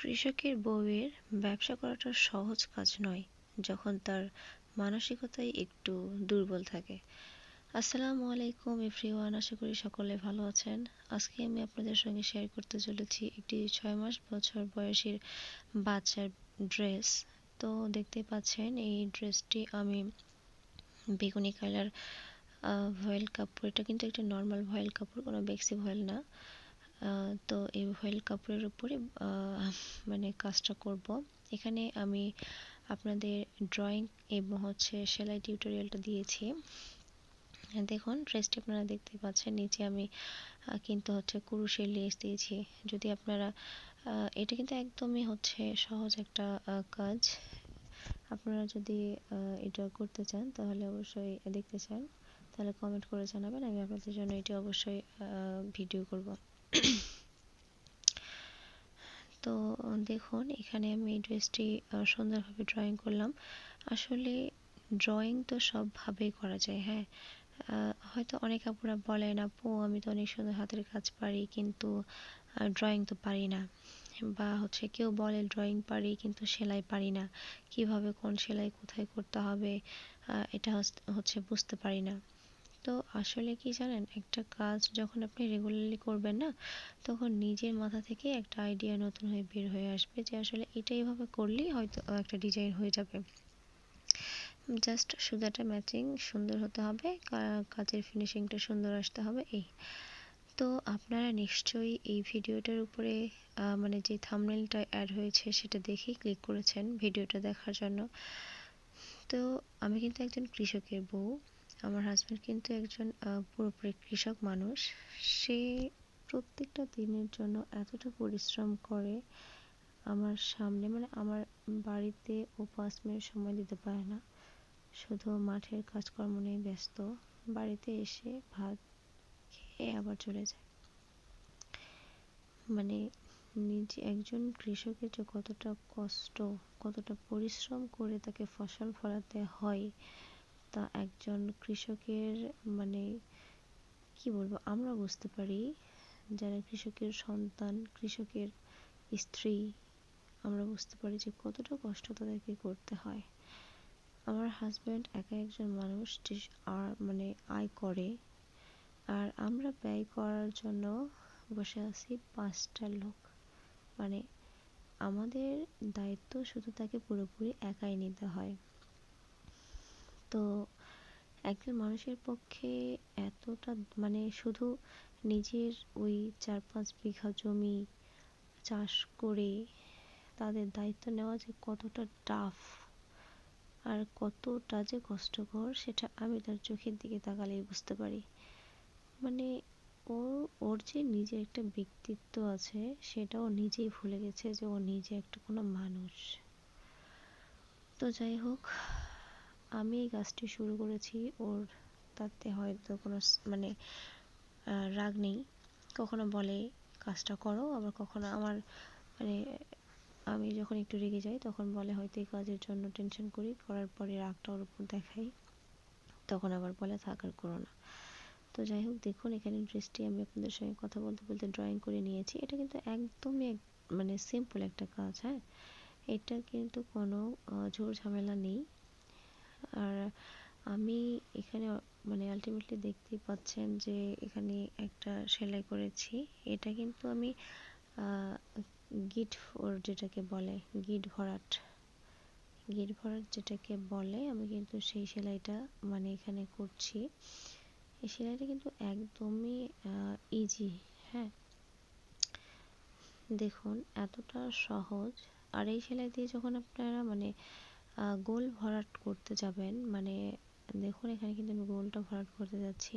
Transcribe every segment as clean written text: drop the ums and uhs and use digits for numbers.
কৃষকের বউয়ের ব্যবসা করাটা সহজ কাজ নয় যখন তার মানসিকতাই একটু দুর্বল থাকে। আসসালামু আলাইকুম এভরিওয়ান, আশা করি সকলে ভালো আছেন। আজকে আমি আপনাদের সঙ্গে শেয়ার করতে চলেছি একটি 6 মাস বছর বয়সীর বাচ্চার ড্রেস। তো দেখতেই পাচ্ছেন এই ড্রেসটি আমি বেগুনি কালার ভয়েল কাপড়, এটা কিন্তু একটা নর্মাল ভয়েল কাপড়, কোনো বেক্সি ভয়েল না। তো এই ভয়েল কাপড়ের উপরে মানে কাজটা করব। এখানে আমি আপনাদের ড্রয়িং এবং সেলাই টিউটোরিয়ালটা দিয়েছি। দেখুন ড্রেসটি আপনারা দেখতে পাচ্ছেন, নিচে আমি কিন্তু কুরুশের লেস দিয়েছি। যদি আপনারা এটা কিন্তু একদমই সহজ একটা কাজ। আপনারা যদি এটা করতে চান তাহলে অবশ্যই দেখতে চান, তাহলে কমেন্ট করে জানাবেন, আমি আপনাদের জন্য এটি অবশ্যই ভিডিও করব। তো দেখুন এখানে আমি এই ড্রেসটি সুন্দরভাবে ড্রয়িং করলাম। আসলে ড্রয়িং তো সবভাবেই করা যায়, হ্যাঁ। হয়তো অনেক আপুরা বলেন, আপু আমি তো অনেক সুন্দর হাতের কাজ পারি কিন্তু ড্রয়িং তো পারি না, বা কেউ বলে ড্রয়িং পারি কিন্তু সেলাই পারি না, কিভাবে কোন সেলাই কোথায় করতে হবে এটা বুঝতে পারি না। তো আসলে কি জানেন, একটা কাজ যখন আপনি রেগুলারলি করবেন না, তখন নিজের মাথা থেকে একটা আইডিয়া নতুন হয়ে বের হয়ে আসবে যে আসলে এটা এইভাবে করলেই হয়তো একটা ডিজাইন হয়ে যাবে। জাস্ট সুতাটা ম্যাচিং সুন্দর হতে হবে, কাজের ফিনিশিংটা সুন্দর আসতে হবে, এই। তো আপনারা নিশ্চয়ই এই ভিডিওটার উপরে মানে যে থাম্বনেলটা অ্যাড হয়েছে সেটা দেখেই ক্লিক করেছেন ভিডিওটা দেখার জন্য। তো আমি কিন্তু একজন কৃষকের বউ, আমার হাজব্যান্ড কিন্তু একজন পুরোপুরি কৃষক মানুষ। সে প্রত্যেকটা দিনের জন্য এতটা পরিশ্রম করে আমার সামনে, মানে আমার বাড়িতে ও 5 মিনিট সময় দিতে পারে না, শুধু মাঠের কাজকর্ম নিয়ে ব্যস্ত। বাড়িতে এসে ভাত খেয়ে আবার চলে যায়। মানে নিজে একজন কৃষকের যে কতটা কষ্ট, কতটা পরিশ্রম করে তাকে ফসল ফলাতে হয়, তা একজন কৃষকের মানে কি বলবো, আমরা বুঝতে পারি। যারা কৃষকের সন্তান, কৃষকের স্ত্রী, আমরা বুঝতে পারি যে কতটা কষ্ট তাদেরকে করতে হয়। আমার হাজব্যান্ড একা একজন মানুষ যে আয় করে, আর আমরা ব্যয় করার জন্য বসে আছি 5টা লোক। মানে আমাদের দায়িত্ব শুধু তাকে পুরোপুরি একাই নিতে হয়। তো একজন মানুষের পক্ষে এতটা শুধু নিজের ওই 4-5 বিঘা জমি চাষ করে তাদের দায়িত্ব নেওয়া যে কতটা টাফ আর কতটা যে কষ্টকর, সেটা আমি তার চোখের দিকে তাকালেই বুঝতে পারি। মানে ওর যে নিজের একটা ব্যক্তিত্ব আছে, সেটাও নিজেই ভুলে গেছে যে ও নিজে একটা কোনো মানুষ। তো যাই হোক, আমি এই কাজটি শুরু করেছি, ওর তাতে হয়তো কোনো রাগ নেই। কখনো বলে কাজটা করো, আবার কখনো আমার মানে আমি যখন একটু রেগে যাই তখন বলে হয়তো এই কাজের জন্য টেনশন করি, করার পরে রাগটা ওর উপর দেখাই, তখন আবার বলে থাক আর করো না। তো যাই হোক, দেখুন এখানে ড্রেসটি আমি আপনাদের সঙ্গে কথা বলতে বলতে ড্রয়িং করে নিয়েছি। এটা কিন্তু একদমই সিম্পল একটা কাজ, হ্যাঁ। এটা কিন্তু কোনো ঝোর ঝামেলা নেই। আর আমি এখানে আলটিমেটলি দেখতেই পাচ্ছেন যে এখানে একটা সেলাই করেছি। এটা কিন্তু আমি গিট ওর যেটাকে বলে গিট ভরাট যেটাকে বলে, আমি কিন্তু সেই সেলাইটা এখানে করছি। এই সেলাইটা কিন্তু একদমই ইজি, হ্যাঁ। দেখুন এতটা সহজ। আর এই সেলাই দিয়ে যখন আপনারা গোল ভরাট করতে যাবেন, দেখুন এখানে কিন্তু আমি গোলটা ভরাট করতে যাচ্ছি,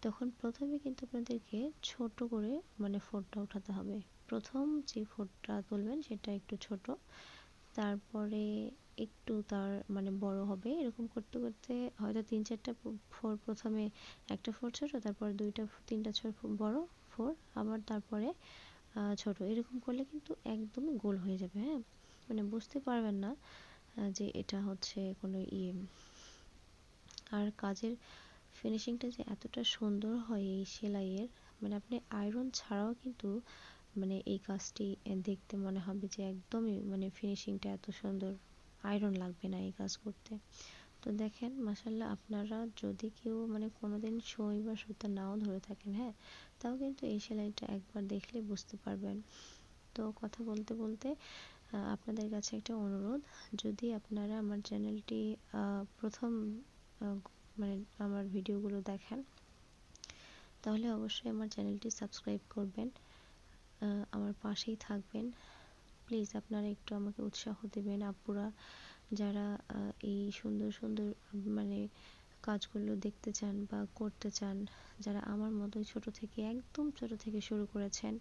তখন প্রথমে কিন্তু আপনাদেরকে ছোট করে ফোঁটটা উঠাতে হবে। প্রথম যে ফোঁটটা তুলবেন সেটা একটু ছোট, তারপরে একটু তার বড় হবে। এরকম করতে করতে হয়তো 3-4টা ফোর, প্রথমে একটা ফোর ছোট, তারপর 2টা 3টা ছোট বড় ফোর, আবার তারপরে ছোট। এরকম করলে কিন্তু একদমই গোল হয়ে যাবে, হ্যাঁ। বুঝতে পারবেন না যে এটা কোনো ইয়ে। আর কাজের ফিনিশিংটা যে এতটা সুন্দর হয় এই সেলাইয়ের, আপনি আয়রন ছাড়াও কিন্তু মানে এই কাজটি দেখতে মনে হবে যে একদমই মানে ফিনিশিংটা এত সুন্দর, আয়রন লাগবে না এই কাজ করতে। তো দেখেন মাশাল্লাহ, আপনারা যদি কেউ মানে কোনোদিন সুই বা সুতা নাও ধরে থাকেন, হ্যাঁ, তাও কিন্তু এই সেলাইটা একবার দেখলে বুঝতে পারবেন। তো কথা বলতে বলতে আপনাদের কাছে একটা অনুরোধ, যদি আপনারা আমার চ্যানেলটি প্রথম মানে আমার ভিডিওগুলো দেখেন, তাহলে অবশ্যই আমার চ্যানেলটি সাবস্ক্রাইব করবেন, আমার পাশেই থাকবেন। প্লিজ আপনারা একটু আমাকে উৎসাহ দেবেন আপুরা, যারা এই সুন্দর সুন্দর মানে কাজগুলো দেখতে চান বা করতে চান, যারা আমার মতোই ছোট থেকে একদম ছোট থেকে শুরু করেছেন।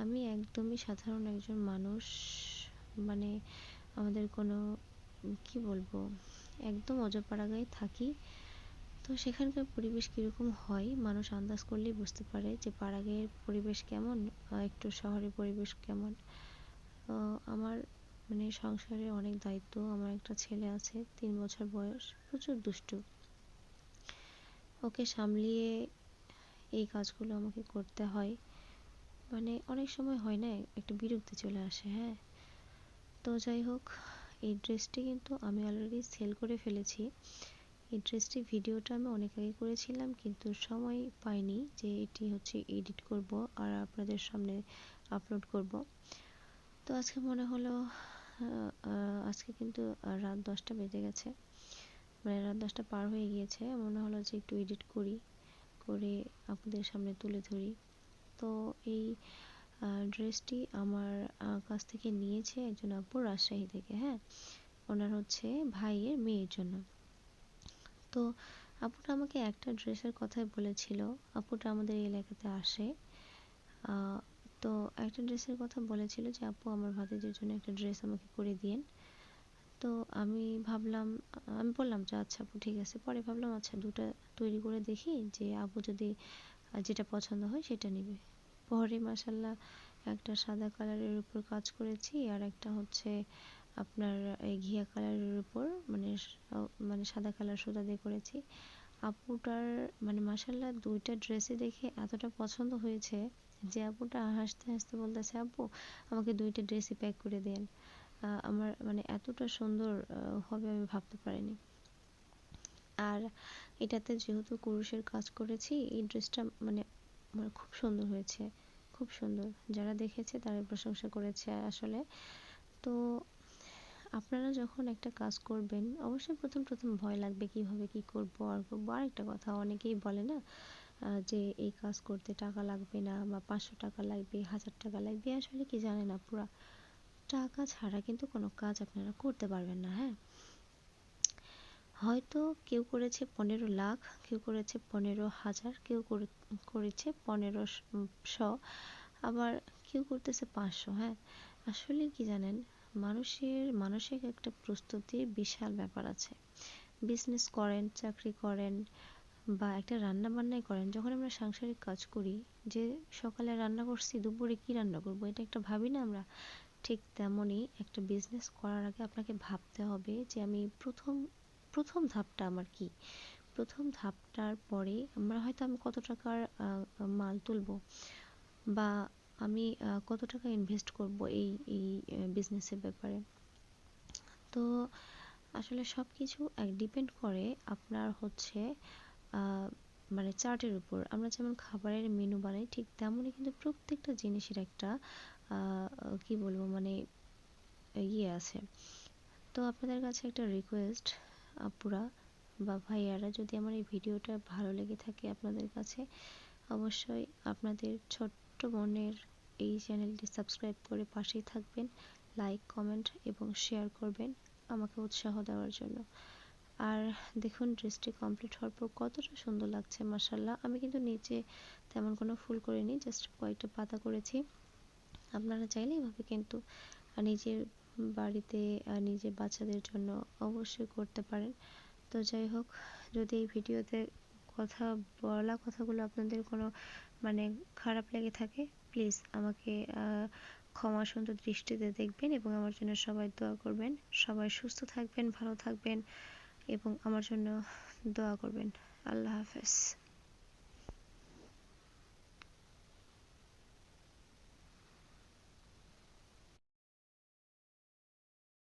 আমি একদমই সাধারণ একজন মানুষ, মানে আমাদের কোনো কি বলবো, একদম অজপাড়াগাঁয়ে থাকি। তো সেখানকার পরিবেশ কীরকম হয় মানুষ আন্দাজ করলেই বুঝতে পারে যে পাড়াগাঁয়ের পরিবেশ কেমন, একটু শহরের পরিবেশ কেমন। আমার মানে সংসারে অনেক দায়িত্ব, আমার একটা ছেলে আছে 3 বছর বয়স, প্রচুর দুষ্টু। ওকে সামলিয়ে এই কাজগুলো আমাকে করতে হয়, মানে অনেক সময় হয় না, একটা বিরক্তি চলে আসে, হ্যাঁ। তো যাই হোক, এই ড্রেসটি কিন্তু আমি অলরেডি সেল করে ফেলেছি। এই ড্রেসটি ভিডিওটা আমি অনেক আগে করেছিলাম, কিন্তু সময় পাইনি যে এটি হচ্ছে এডিট করব আর আপনাদের সামনে আপলোড করব। তো আজকে মনে হলো আজকে কিন্তু রাত 10টা বেজে গেছে, মানে রাত 10টা পার হয়ে গিয়েছে, মনে হলো যে একটু এডিট করি, করে আপনাদের সামনে তুলে ধরি। তো এই ড্রেসটি আমার কাছ থেকে নিয়েছে একজন আপু রাজশাহী থেকে, হ্যাঁ, ওনার হচ্ছে ভাইয়ের মেয়ের জন্য। তো আপুটা আমাকে একটা ড্রেসের কথাই বলেছিল, আপুটা আমাদের এই এলাকাতে আসে। তো একটা ড্রেসের কথা বলেছিল যে আপু আমার ভাতিজির জন্য একটা ড্রেস আমাকে করে দিয়েন। তো আমি ভাবলাম, আমি বললাম যে আচ্ছা আপু ঠিক আছে। পরে ভাবলাম আচ্ছা দুটো তৈরি করে দেখি, যে আপু যদি যেটা পছন্দ হয় সেটা নেবে। পরে মাসাল্লাহ একটা সাদা কালারের উপর কাজ করেছি, আর একটা হচ্ছে আপনার এই ঘিয়া কালারের উপর মানে সাদা কালার সুতা দিয়ে করেছি। আপুটার মানে মাসাল্লাহ দুইটা ড্রেসই দেখে এতটা পছন্দ হয়েছে যে আপুটা হাসতে হাসতে বলতেছে আপু আমাকে দুইটা ড্রেসই প্যাক করে দেন। আমার মানে এতটা সুন্দর হবে আমি ভাবতে পারিনি। আর এটাতে যেহেতু কুরুশের কাজ করেছি, এই ড্রেসটা মানে মানে খুব সুন্দর হয়েছে, খুব সুন্দর। যারা দেখেছে তারা প্রশংসা করেছে আসলে। তো আপনারা যখন একটা কাজ করবেন, অবশ্যই প্রথম প্রথম ভয় লাগবে, কিভাবে কি করব আর করবো। আরেকটা কথা, অনেকেই বলে না যে এই কাজ করতে টাকা লাগবে না, বা 500 টাকা লাগবে, 1000 টাকা লাগবে। আসলে কি জানেন আপুরা, টাকা ছাড়া কিন্তু কোনো কাজ আপনারা করতে পারবেন না, হ্যাঁ। হয়তো কেউ করেছে 15 লাখ, কেউ করেছে 15,000, কেউ করেছে 1500, আবার কেউ করতেছে 500, হ্যাঁ। আসলে কি জানেন, মানুষের মানসিক একটা প্রস্তুতির বিশাল ব্যাপার আছে। বিজনেস করেন, চাকরি করেন, বা একটা রান্না বান্নাই করেন, যখন আমরা সাংসারিক কাজ করি, যে সকালে রান্না করছি দুপুরে কি রান্না করব, এটা একটা ভাবি না আমরা। ঠিক তেমনই একটা বিজনেস করার আগে আপনাকে ভাবতে হবে যে আমি প্রথম প্রথম ধাপটা আমার কি। প্রথম ধাপটার পরে আমি কত টাকার মাল তুলবো, বা আমি কত টাকা ইনভেস্ট করব এই এই বিজনেসের ব্যাপারে। তো আসলে সব কিছু ডিপেন্ড করে আপনার হচ্ছে মানে চার্টের উপর। আমরা যেমন খাবারের মেনু বানাই, ঠিক তেমনই কিন্তু প্রত্যেকটা জিনিসের একটা কি বলবো মানে ইয়ে আছে। তো আপনাদের কাছে একটা রিকোয়েস্ট আপুরা বা ভাইয়ারা, যদি আমার এই ভিডিওটা ভালো লেগে থাকে আপনাদের কাছে, অবশ্যই আপনাদের ছোট্ট বোনের এই চ্যানেলটি সাবস্ক্রাইব করে পাশেই থাকবেন, লাইক কমেন্ট এবং শেয়ার করবেন আমাকে উৎসাহ দেওয়ার জন্য। আর দেখুন ড্রেসটি কমপ্লিট হওয়ার পর কতটা সুন্দর লাগছে মাসাল্লাহ। আমি কিন্তু নিচে তেমন কোনো ফুল করিনি, জাস্ট কয়েকটা পাতা করেছি। আপনারা চাইলে এভাবে কিন্তু নিজের বাড়িতে নিজের বাচ্চাদের জন্য অবশ্যই করতে পারেন। তো যাই হোক, যদি এই ভিডিওতে কথাগুলো আপনাদের কোনো মানে খারাপ লেগে থাকে, প্লিজ আমাকে ক্ষমা সুন্দর দৃষ্টিতে দেখবেন এবং আমার জন্য সবাই দোয়া করবেন। সবাই সুস্থ থাকবেন, ভালো থাকবেন এবং আমার জন্য দোয়া করবেন। আল্লাহ হাফেজ।